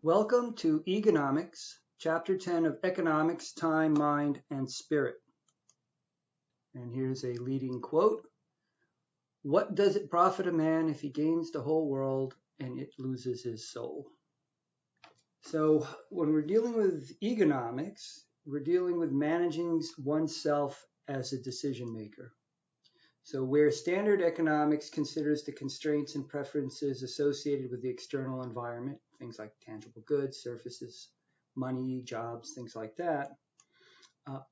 Welcome to Egonomics, Chapter 10 of Economics, Time, Mind, and Spirit. And here's a leading quote. What does it profit a man if he gains the whole world and it loses his soul? So when we're dealing with egonomics, we're dealing with managing oneself as a decision maker. So where standard economics considers the constraints and preferences associated with the external environment, things like tangible goods, services, money, jobs, things like that,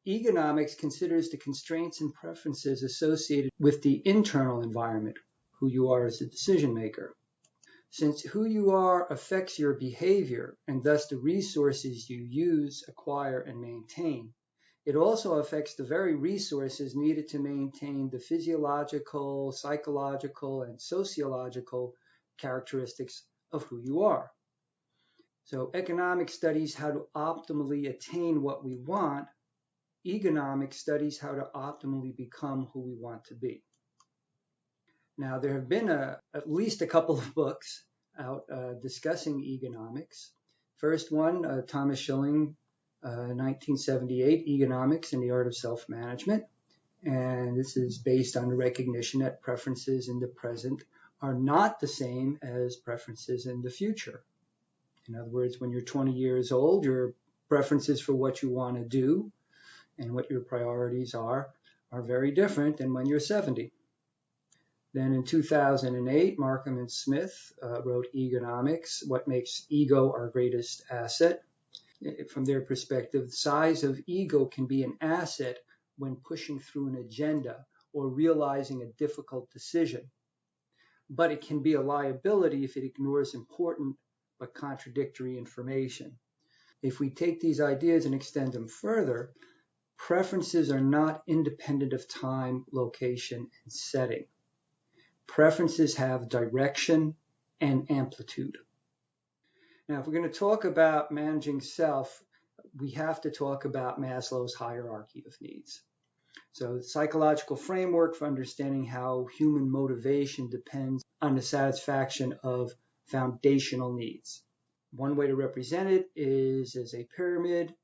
economics considers the constraints and preferences associated with the internal environment, who you are as a decision maker. Since who you are affects your behavior and thus the resources you use, acquire, and maintain, it also affects the very resources needed to maintain the physiological, psychological, and sociological characteristics of who you are. So economics studies how to optimally attain what we want. Economics studies how to optimally become who we want to be. Now, there have been at least a couple of books out discussing economics. First one, Thomas Schilling, 1978, Economics and the Art of Self-Management. And this is based on the recognition that preferences in the present are not the same as preferences in the future. In other words, when you're 20 years old, your preferences for what you want to do and what your priorities are very different than when you're 70. Then in 2008, Markham and Smith wrote Egonomics, What Makes Ego Our Greatest Asset. From their perspective, the size of ego can be an asset when pushing through an agenda or realizing a difficult decision. But it can be a liability if it ignores important but contradictory information. If we take these ideas and extend them further, preferences are not independent of time, location, and setting. Preferences have direction and amplitude. Now, if we're going to talk about managing self, we have to talk about Maslow's hierarchy of needs. So the psychological framework for understanding how human motivation depends on the satisfaction of foundational needs. One way to represent it is as a pyramid.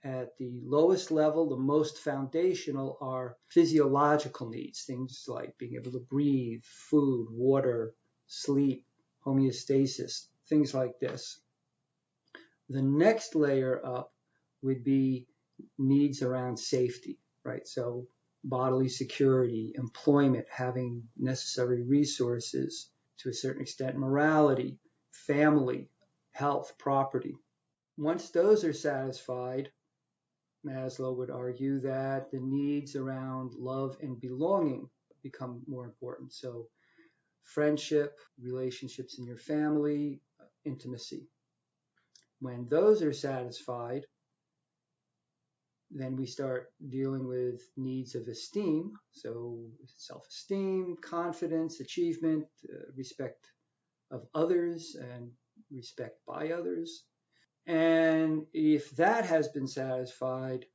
At the lowest level, the most foundational are physiological needs, things like being able to breathe, food, water, sleep, homeostasis, things like this. The next layer up would be needs around safety, right? So bodily security, employment, having necessary resources, to a certain extent, morality, family, health, property. Once those are satisfied, Maslow would argue that the needs around love and belonging become more important. So friendship, relationships in your family, intimacy. When those are satisfied, then we start dealing with needs of esteem. So self-esteem, confidence, achievement, respect of others, and respect by others. And if that has been satisfied,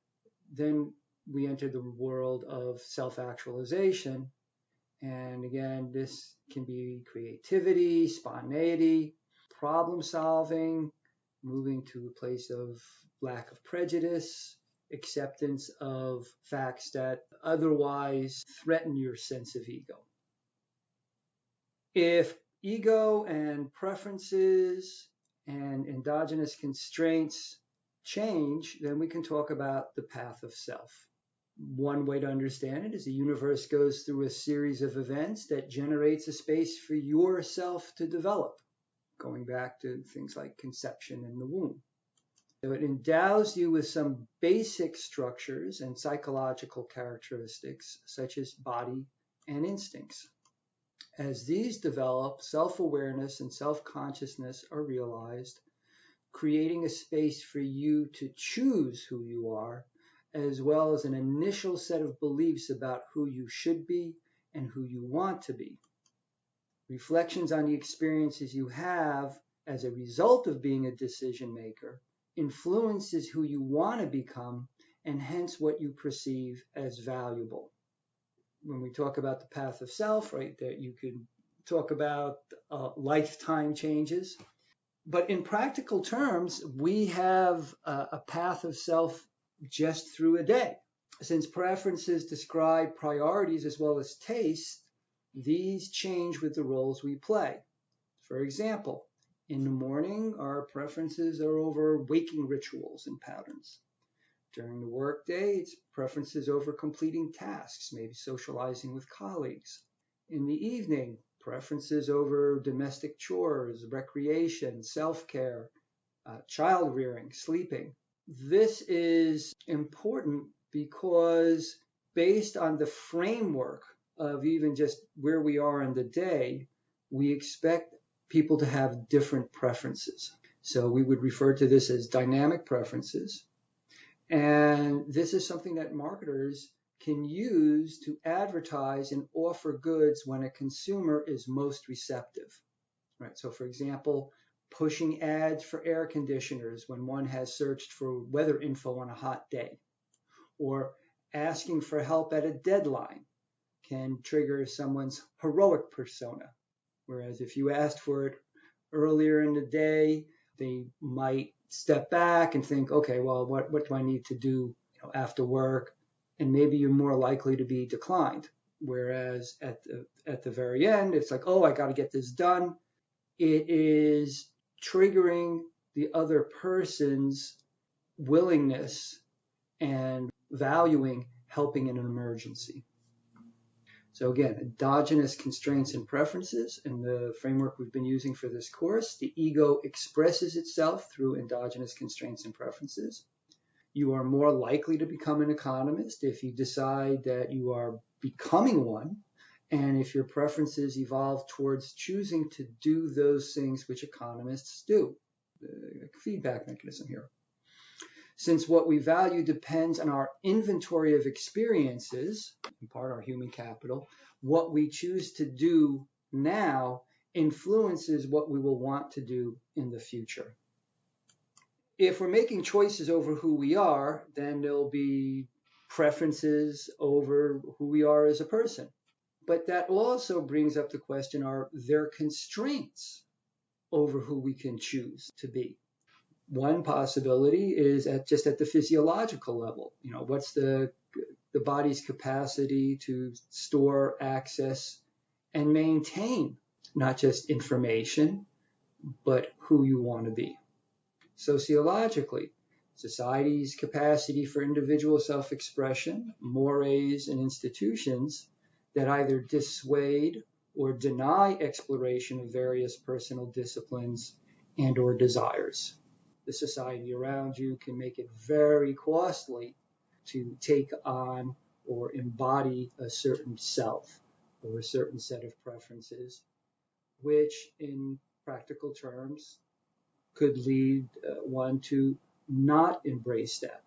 then we enter the world of self-actualization. And again, this can be creativity, spontaneity, problem solving, moving to a place of lack of prejudice, acceptance of facts that otherwise threaten your sense of ego. If ego and preferences and endogenous constraints change, then we can talk about the path of self. One way to understand it is the universe goes through a series of events that generates a space for yourself to develop, going back to things like conception in the womb. So it endows you with some basic structures and psychological characteristics, such as body and instincts. As these develop, self-awareness and self-consciousness are realized, creating a space for you to choose who you are, as well as an initial set of beliefs about who you should be and who you want to be. Reflections on the experiences you have as a result of being a decision maker influences who you want to become and hence what you perceive as valuable. When we talk about the path of self, right, that you can talk about lifetime changes. But in practical terms, we have a path of self just through a day. Since preferences describe priorities as well as taste, these change with the roles we play. For example, in the morning, our preferences are over waking rituals and patterns. During the workday, it's preferences over completing tasks, maybe socializing with colleagues. In the evening, preferences over domestic chores, recreation, self-care, child rearing, sleeping. This is important because based on the framework of even just where we are in the day, we expect people to have different preferences. So we would refer to this as dynamic preferences. And this is something that marketers can use to advertise and offer goods when a consumer is most receptive. Right? So for example, pushing ads for air conditioners when one has searched for weather info on a hot day, or asking for help at a deadline can trigger someone's heroic persona. Whereas if you asked for it earlier in the day, they might step back and think, okay, well, what do I need to do after work? And maybe you're more likely to be declined. Whereas at the very end, it's like, oh, I got to get this done. It is triggering the other person's willingness and valuing helping in an emergency. So again, endogenous constraints and preferences in the framework we've been using for this course. The ego expresses itself through endogenous constraints and preferences. You are more likely to become an economist if you decide that you are becoming one, and if your preferences evolve towards choosing to do those things which economists do. The feedback mechanism here. Since what we value depends on our inventory of experiences, in part our human capital, what we choose to do now influences what we will want to do in the future. If we're making choices over who we are, then there'll be preferences over who we are as a person. But that also brings up the question, are there constraints over who we can choose to be? One possibility is just at the physiological level. What's the body's capacity to store, access, and maintain not just information, but who you want to be. Sociologically, society's capacity for individual self-expression, mores, and institutions that either dissuade or deny exploration of various personal disciplines and or desires. The society around you can make it very costly to take on or embody a certain self or a certain set of preferences, which in practical terms could lead one to not embrace that.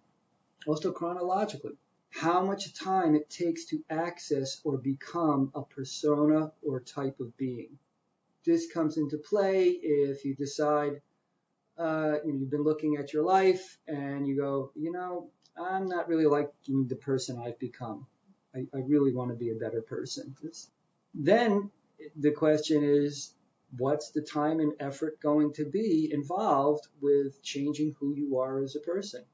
Also chronologically, how much time it takes to access or become a persona or type of being. This comes into play if you decide you've been looking at your life and you go, I'm not really liking the person I've become. I really want to be a better person. Then the question is, what's the time and effort going to be involved with changing who you are as a person?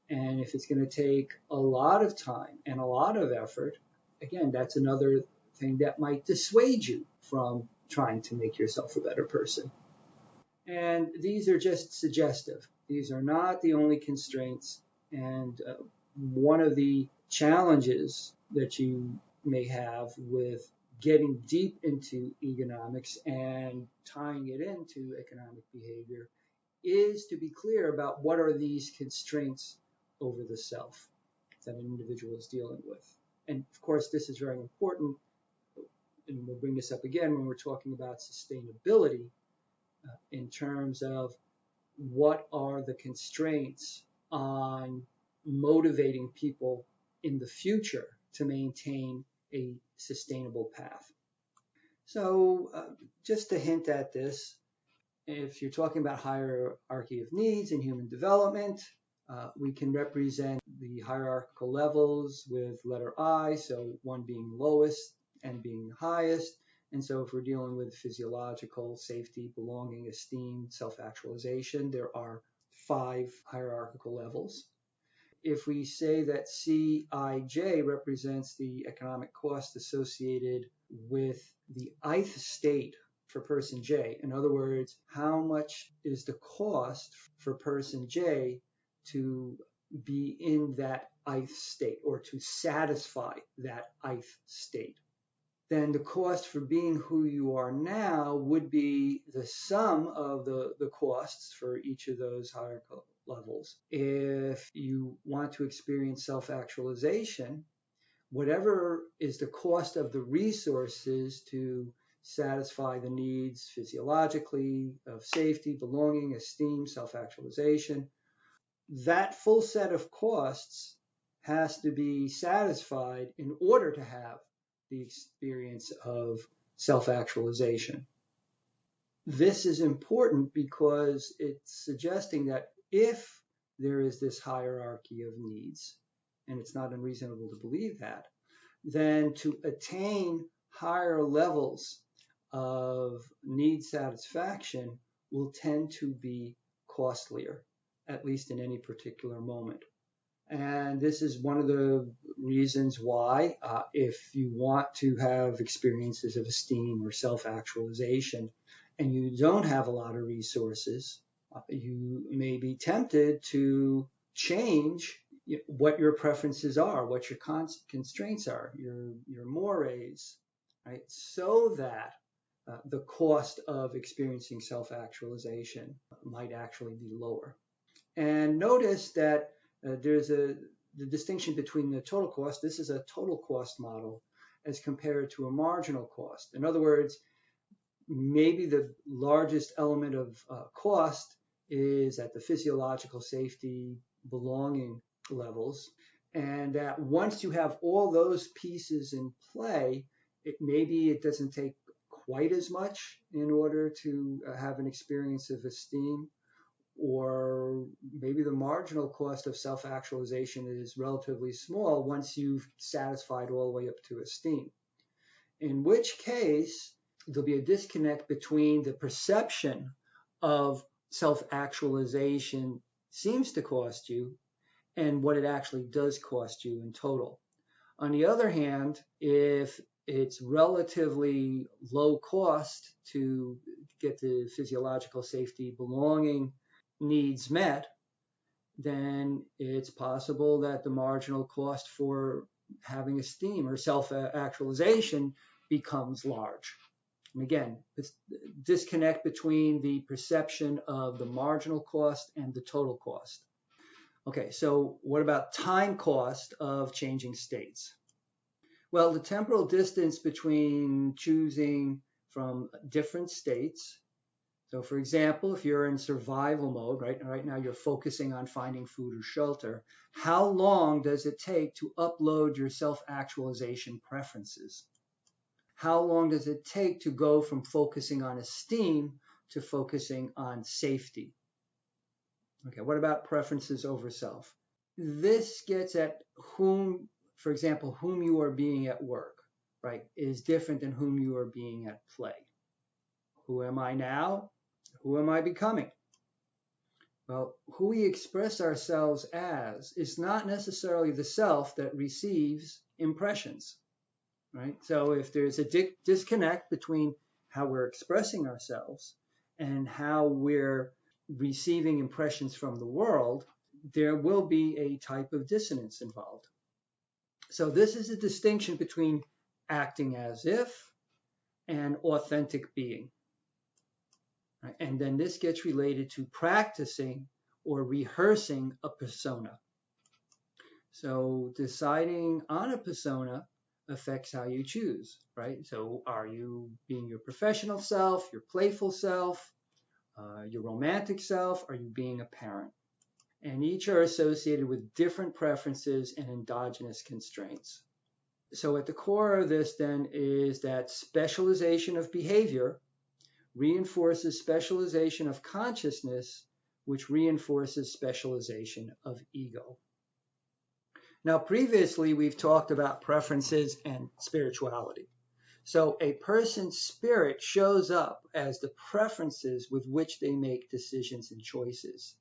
And if it's going to take a lot of time and a lot of effort, again, that's another thing that might dissuade you from trying to make yourself a better person. And these are just suggestive. These are not the only constraints. And one of the challenges that you may have with getting deep into economics and tying it into economic behavior is to be clear about what are these constraints over the self that an individual is dealing with. And of course, this is very important, and we'll bring this up again when we're talking about sustainability, in terms of what are the constraints on motivating people in the future to maintain a sustainable path. So just to hint at this, if you're talking about hierarchy of needs in human development, we can represent the hierarchical levels with letter I, so one being lowest and being the highest. And so if we're dealing with physiological, safety, belonging, esteem, self-actualization, there are 5 hierarchical levels. If we say that Cij represents the economic cost associated with the ith state for person J, in other words, how much is the cost for person J to be in that ith state or to satisfy that ith state, then the cost for being who you are now would be the sum of the costs for each of those hierarchical levels. If you want to experience self-actualization, whatever is the cost of the resources to satisfy the needs physiologically of safety, belonging, esteem, self-actualization, that full set of costs has to be satisfied in order to have the experience of self-actualization. This is important because it's suggesting that if there is this hierarchy of needs, and it's not unreasonable to believe that, then to attain higher levels of need satisfaction will tend to be costlier, at least in any particular moment. And this is one of the reasons why, if you want to have experiences of esteem or self-actualization, and you don't have a lot of resources, you may be tempted to change what your preferences are, what your constraints are, your mores, right? So that the cost of experiencing self-actualization might actually be lower. And notice that there's the distinction between the total cost. This is a total cost model as compared to a marginal cost. In other words, maybe the largest element of cost is at the physiological safety, belonging levels, and that once you have all those pieces in play, maybe it doesn't take quite as much in order to have an experience of esteem, or maybe the marginal cost of self-actualization is relatively small once you've satisfied all the way up to esteem. In which case, there'll be a disconnect between the perception of self-actualization seems to cost you and what it actually does cost you in total. On the other hand, if it's relatively low cost to get the physiological safety, belonging needs met, then it's possible that the marginal cost for having esteem or self-actualization becomes large. And again, this disconnect between the perception of the marginal cost and the total cost. Okay, so what about time cost of changing states? Well, the temporal distance between choosing from different states. So for example, if you're in survival mode, right now you're focusing on finding food or shelter, how long does it take to upload your self-actualization preferences? How long does it take to go from focusing on esteem to focusing on safety? Okay, what about preferences over self? This gets at whom, for example, whom you are being at work, right, is different than whom you are being at play. Who am I now? Who am I becoming? Well, who we express ourselves as is not necessarily the self that receives impressions, right? So if there's a disconnect between how we're expressing ourselves and how we're receiving impressions from the world, there will be a type of dissonance involved. So this is a distinction between acting as if and authentic being. And then this gets related to practicing or rehearsing a persona. So deciding on a persona affects how you choose, right? So are you being your professional self, your playful self, your romantic self? Are you being a parent? And each are associated with different preferences and endogenous constraints. So at the core of this then is that specialization of behavior reinforces specialization of consciousness, which reinforces specialization of ego. Now, previously, we've talked about preferences and spirituality. So a person's spirit shows up as the preferences with which they make decisions and choices.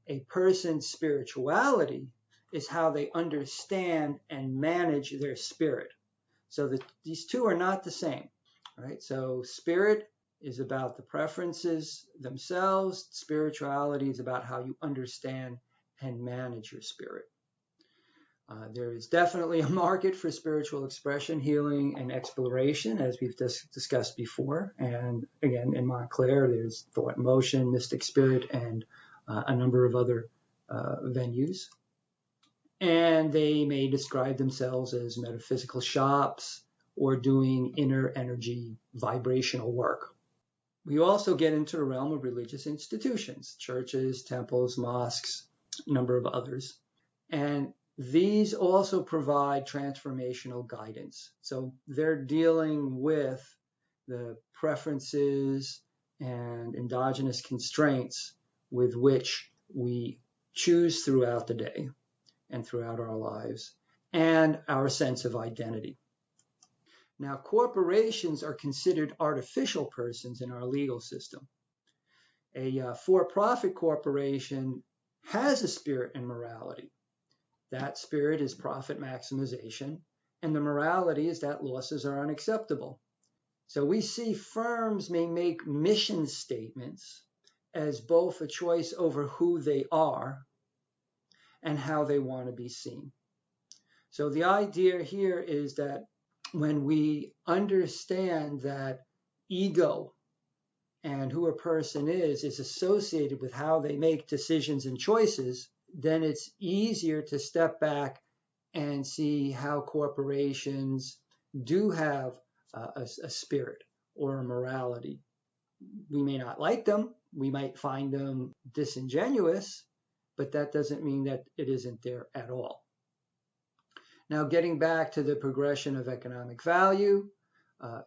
A person's spirituality is how they understand and manage their spirit. So these two are not the same, right? So spirit is about the preferences themselves. Spirituality is about how you understand and manage your spirit. There is definitely a market for spiritual expression, healing, and exploration, as we've discussed before. And again, in Montclair, there's Thought in Motion, Mystic Spirit, and a number of other venues. And they may describe themselves as metaphysical shops or doing inner energy vibrational work. We also get into the realm of religious institutions, churches, temples, mosques, a number of others. And these also provide transformational guidance. So they're dealing with the preferences and endogenous constraints with which we choose throughout the day and throughout our lives, and our sense of identity. Now, corporations are considered artificial persons in our legal system. A for-profit corporation has a spirit and morality. That spirit is profit maximization, and the morality is that losses are unacceptable. So we see firms may make mission statements as both a choice over who they are and how they want to be seen. So the idea here is that when we understand that ego and who a person is associated with how they make decisions and choices, then it's easier to step back and see how corporations do have a spirit or a morality. We may not like them, we might find them disingenuous, but that doesn't mean that it isn't there at all. Now, getting back to the progression of economic value,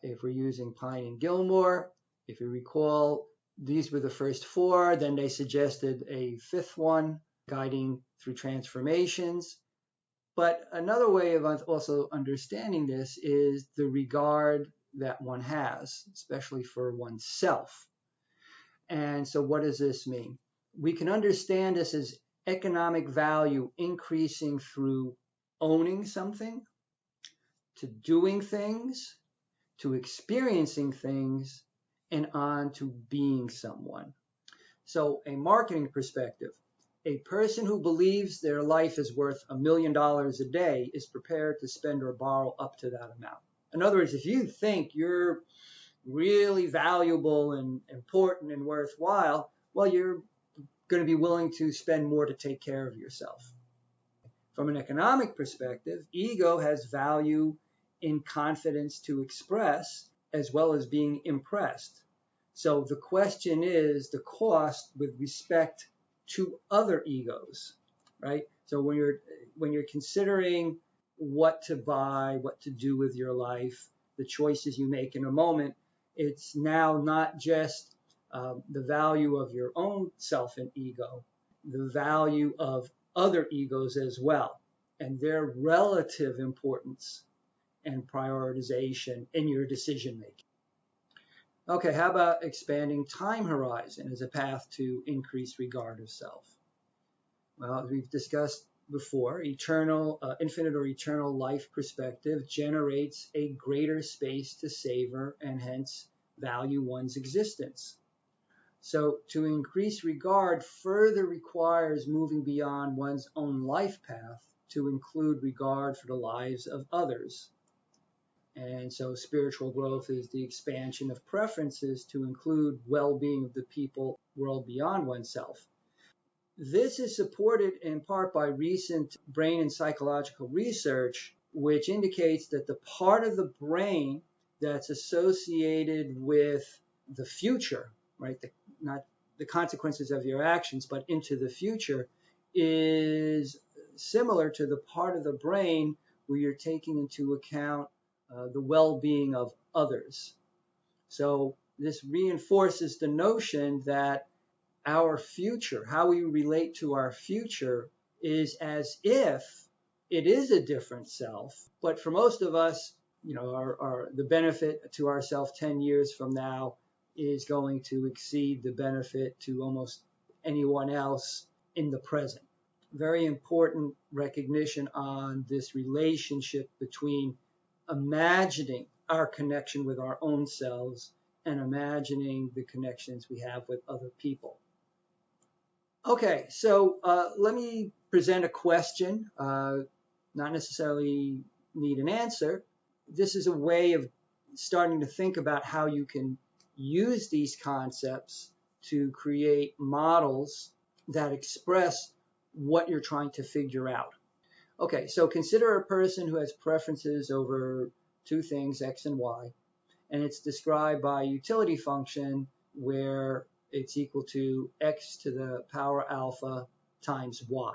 if we're using Pine and Gilmore, if you recall, these were the first four, then they suggested a fifth one, guiding through transformations. But another way of also understanding this is the regard that one has, especially for oneself. And so what does this mean? We can understand this as economic value increasing through owning something, to doing things, to experiencing things, and on to being someone. So a marketing perspective, a person who believes their life is worth $1 million a day is prepared to spend or borrow up to that amount. In other words, if you think you're really valuable and important and worthwhile, well, you're going to be willing to spend more to take care of yourself. From an economic perspective, ego has value in confidence to express as well as being impressed. So the question is the cost with respect to other egos, right? So when you're considering what to buy, what to do with your life, the choices you make in a moment, it's now not just the value of your own self and ego, the value of other egos as well, and their relative importance and prioritization in your decision making. Okay, how about expanding time horizon as a path to increased regard of self? Well, as we've discussed before, infinite or eternal life perspective generates a greater space to savor and hence value one's existence. So to increase regard further requires moving beyond one's own life path to include regard for the lives of others. And so spiritual growth is the expansion of preferences to include well-being of the people, world beyond oneself. This is supported in part by recent brain and psychological research, which indicates that the part of the brain that's associated with the future, right, not the consequences of your actions, but into the future, is similar to the part of the brain where you're taking into account the well-being of others. So this reinforces the notion that our future, how we relate to our future, is as if it is a different self. But for most of us, the benefit to ourselves 10 years from now is going to exceed the benefit to almost anyone else in the present. Very important recognition on this relationship between imagining our connection with our own selves and imagining the connections we have with other people. Okay, so let me present a question, not necessarily need an answer. This is a way of starting to think about how you can use these concepts to create models that express what you're trying to figure out. Okay, so consider a person who has preferences over two things, x and y, and it's described by a utility function where it's equal to x to the power alpha times y.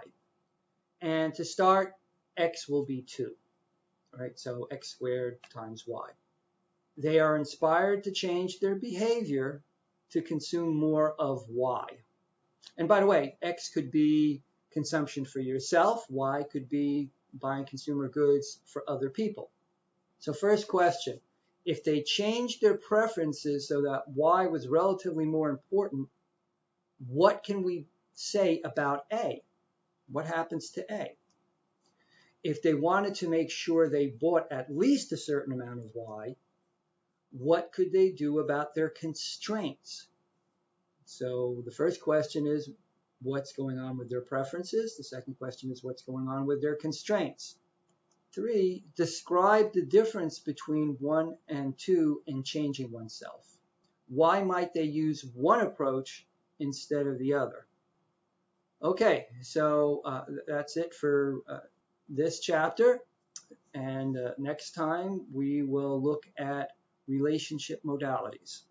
And to start, x will be 2, right? So x squared times y. They are inspired to change their behavior to consume more of y. And by the way, x could be consumption for yourself, y could be buying consumer goods for other people. So first question, if they changed their preferences so that y was relatively more important, what can we say about A? What happens to A? If they wanted to make sure they bought at least a certain amount of y, what could they do about their constraints? So the first question is what's going on with their preferences. The second question is what's going on with their constraints. 3, describe the difference between 1 and 2 in changing oneself. Why might they use one approach instead of the other? Okay, so that's it for this chapter. And next time we will look at relationship modalities.